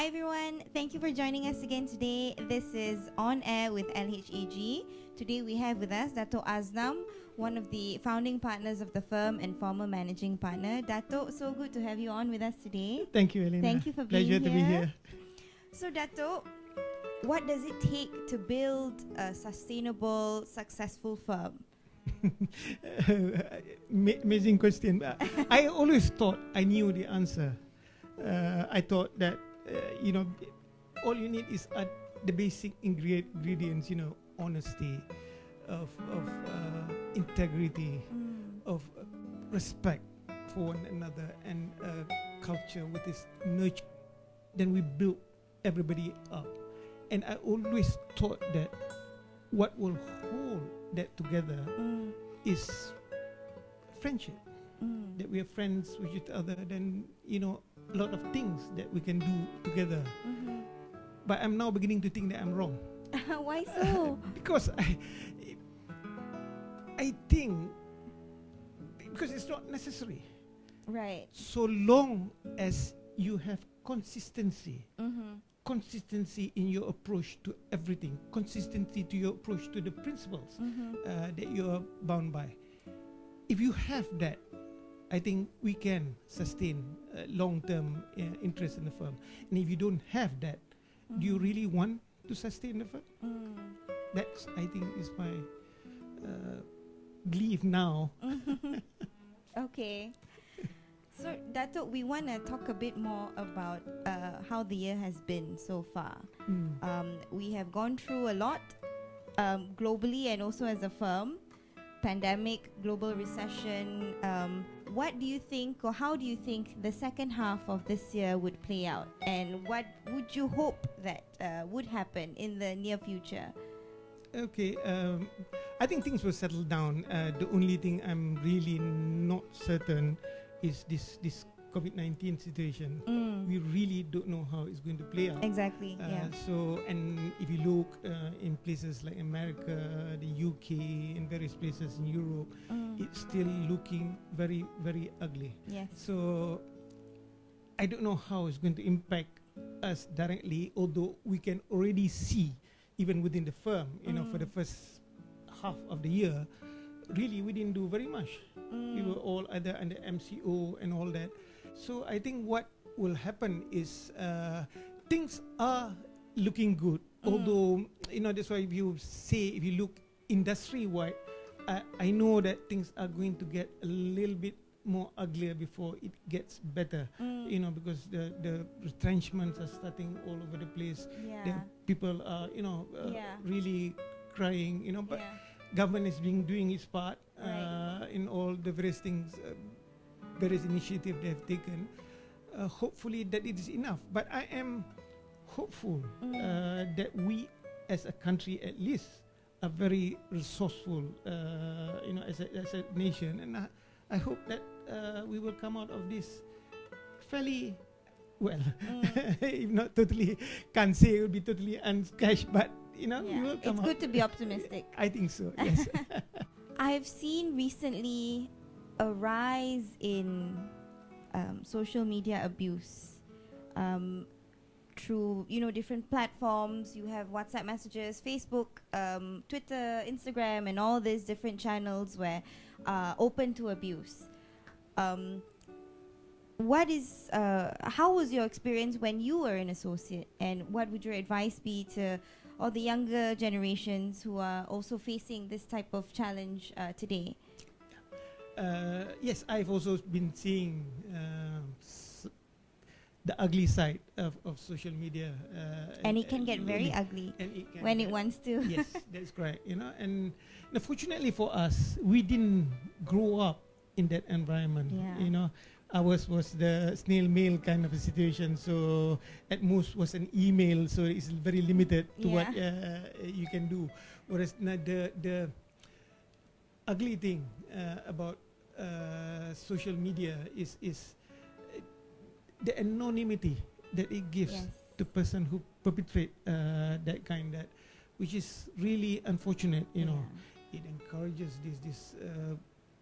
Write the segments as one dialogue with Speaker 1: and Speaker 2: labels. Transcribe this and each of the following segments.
Speaker 1: Hi everyone, thank you for joining us again today. This is On Air with LHAG. Today we have with us Datuk Aznam, one of the founding partners of the firm and former managing partner. Datuk, so good to have you on with us today.
Speaker 2: Thank you, Elena.
Speaker 1: Thank you for being here.
Speaker 2: Pleasure to be here.
Speaker 1: So Datuk, what does it take to build a sustainable, successful firm?
Speaker 2: Amazing question. I always thought I knew the answer. I thought that all you need is the basic ingredients. Honesty, of integrity, of respect for one another, and culture with this nurture. Then we build everybody up. And I always thought that what will hold that together is friendship. That we are friends with each other, then a lot of things that we can do together. But I'm now beginning to think that I'm wrong.
Speaker 1: Why so?
Speaker 2: Because I think because it's not necessary.
Speaker 1: Right.
Speaker 2: So long as you have consistency. Consistency in your approach to everything, consistency to your approach to the principles that you are bound by. If you have that, I think we can sustain long-term interest in the firm. And if you don't have that, do you really want to sustain the firm? That's, I think, is my belief now.
Speaker 1: Okay. So, Datuk, we want to talk a bit more about how the year has been so far. We have gone through a lot globally and also as a firm. Pandemic, global recession. What do you think, or how do you think the second half of this year would play out? And what would you hope that would happen in the near future?
Speaker 2: Okay, I think things will settle down. The only thing I'm really not certain is this COVID-19 situation. We really don't know how it's going to play out.
Speaker 1: Exactly.
Speaker 2: So, and if you look in places like America, the UK, and various places in Europe, it's still looking very, very ugly.
Speaker 1: Yes.
Speaker 2: So, I don't know how it's going to impact us directly, although we can already see, even within the firm, for the first half of the year, really we didn't do very much. We were all either under MCO and all that. So I think what will happen is things are looking good. Although, that's why if you look industry-wide, I know that things are going to get a little bit more uglier before it gets better. Because the retrenchments are starting all over the place. The people are, really crying, but government is doing its part in all the various things, various initiatives they have taken. Hopefully that it is enough. But I am hopeful that we as a country at least are very resourceful, as a nation. And I hope that we will come out of this fairly well. If not totally, can't say it will be totally unscratched, but we will come
Speaker 1: it's
Speaker 2: out.
Speaker 1: good to be optimistic.
Speaker 2: I think so, yes.
Speaker 1: I've seen recently a rise in social media abuse through different platforms. You have WhatsApp messages, Facebook, Twitter, Instagram, and all these different channels where open to abuse. How was your experience when you were an associate, and what would your advice be to all the younger generations who are also facing this type of challenge today?
Speaker 2: Yes, I've also been seeing the ugly side of social media.
Speaker 1: And it can get very ugly when it wants to.
Speaker 2: Yes, that's correct. And fortunately for us, we didn't grow up in that environment. Ours was the snail mail kind of a situation, so at most was an email, so it's very limited to what you can do. Whereas the ugly thing about social media is the anonymity that it gives the person who perpetrate that kind, which is really unfortunate. It encourages this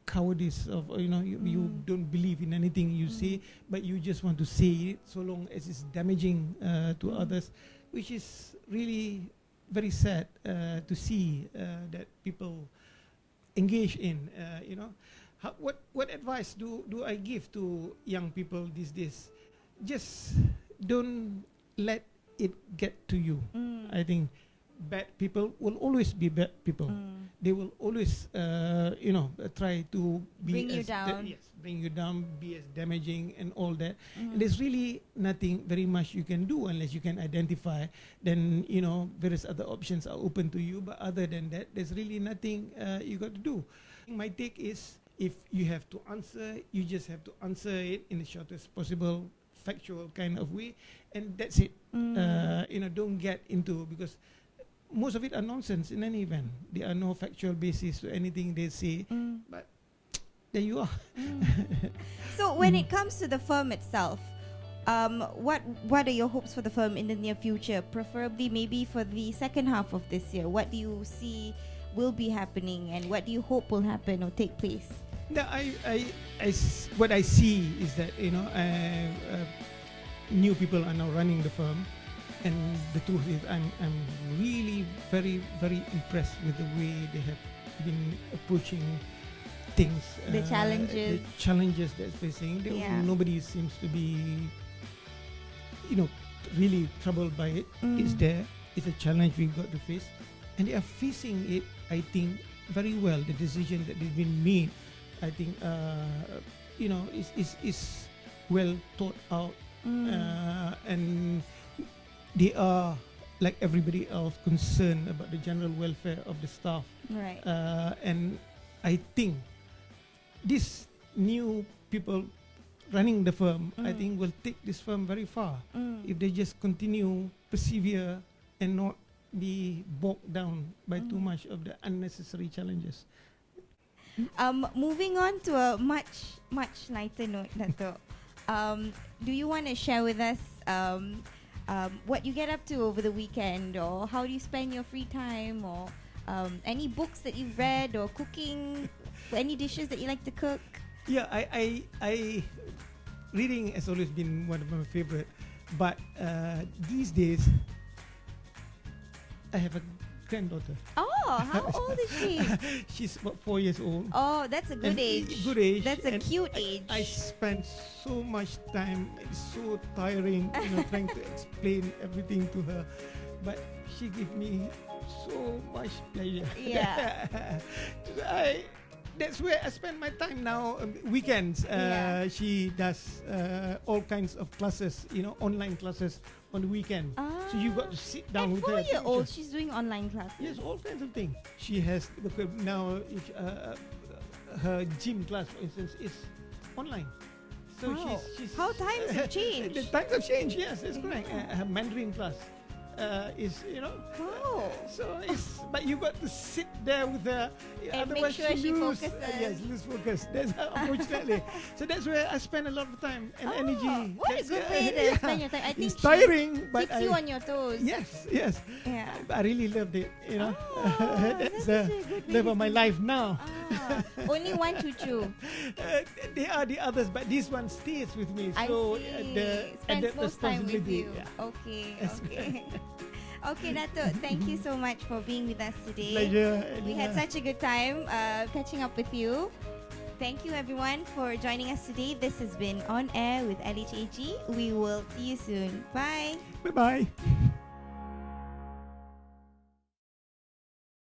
Speaker 2: cowardice of you don't believe in anything you say, but you just want to say it so long as it's damaging to others, which is really very sad to see that people engage in. What advice do I give to young people these days? Just don't let it get to you. I think bad people will always be bad people. They will always, try to
Speaker 1: bring you down.
Speaker 2: Bring you down, be as damaging and all that. And there's really nothing very much you can do unless you can identify. Then various other options are open to you. But other than that, there's really nothing you got to do. My take is, if you have to answer, you just have to answer it in the shortest possible factual kind of way, and that's it. Don't get into, because most of it are nonsense in any event. There are no factual basis to anything they say, but there you are.
Speaker 1: So when it comes to the firm itself, what are your hopes for the firm in the near future, preferably maybe for the second half of this year? What do you see will be happening, and what do you hope will happen or take place?
Speaker 2: No, what I see is that new people are now running the firm, and the truth is I'm really very, very impressed with the way they have been approaching things.
Speaker 1: The challenges
Speaker 2: they're facing. Nobody seems to be really troubled by it. It's there. It's a challenge we've got to face, and they are facing it, I think, very well. The decision that they've been made, I think, is well thought out, and they are, like everybody else, concerned about the general welfare of the staff.
Speaker 1: Right.
Speaker 2: And I think these new people running the firm, I think, will take this firm very far if they just continue, persevere, and not be bogged down by too much of the unnecessary challenges.
Speaker 1: Moving on to a much lighter note, Datuk. Do you want to share with us what you get up to over the weekend, or how do you spend your free time, or any books that you've read, or cooking, any dishes that you like to cook?
Speaker 2: Yeah, I reading has always been one of my favorite, but these days I have a granddaughter.
Speaker 1: Oh, how old is she?
Speaker 2: She's about 4 years old.
Speaker 1: Oh, that's a good age.
Speaker 2: Good age.
Speaker 1: That's a cute age.
Speaker 2: I spend so much time. It's so tiring, trying to explain everything to her. But she gives me so much pleasure.
Speaker 1: Yeah.
Speaker 2: That's where I spend my time now. Weekends. She does all kinds of classes, online classes on the weekend. So you got to sit down with her.
Speaker 1: At 4-year-old, she's doing online classes.
Speaker 2: Yes, all kinds of things. She has now her gym class, for instance, is online. So she's
Speaker 1: how times have changed.
Speaker 2: The times have changed. Yes, that's correct. Her Mandarin class is so it's, but you got to sit there with her,
Speaker 1: and
Speaker 2: otherwise
Speaker 1: make sure she
Speaker 2: lose
Speaker 1: focuses.
Speaker 2: lose focus. That's unfortunately. So that's where I spend a lot of time and energy.
Speaker 1: What a good way to spend your time. I think
Speaker 2: it's tiring, but
Speaker 1: keeps you on your toes.
Speaker 2: Yes.
Speaker 1: Yeah.
Speaker 2: I really loved it. That's
Speaker 1: that's
Speaker 2: the love of my life now.
Speaker 1: Only one choo-choo.
Speaker 2: They are the others, but this one stays with me.
Speaker 1: I
Speaker 2: So
Speaker 1: see.
Speaker 2: the
Speaker 1: Spends most time with
Speaker 2: responsibility.
Speaker 1: you.
Speaker 2: Yeah.
Speaker 1: Okay.
Speaker 2: That's
Speaker 1: Okay. Okay, Datuk, thank you so much for being with us today.
Speaker 2: Pleasure.
Speaker 1: We had such a good time catching up with you. Thank you everyone for joining us today. This has been On Air with LHAG. We will see you soon. Bye.
Speaker 2: Bye-bye.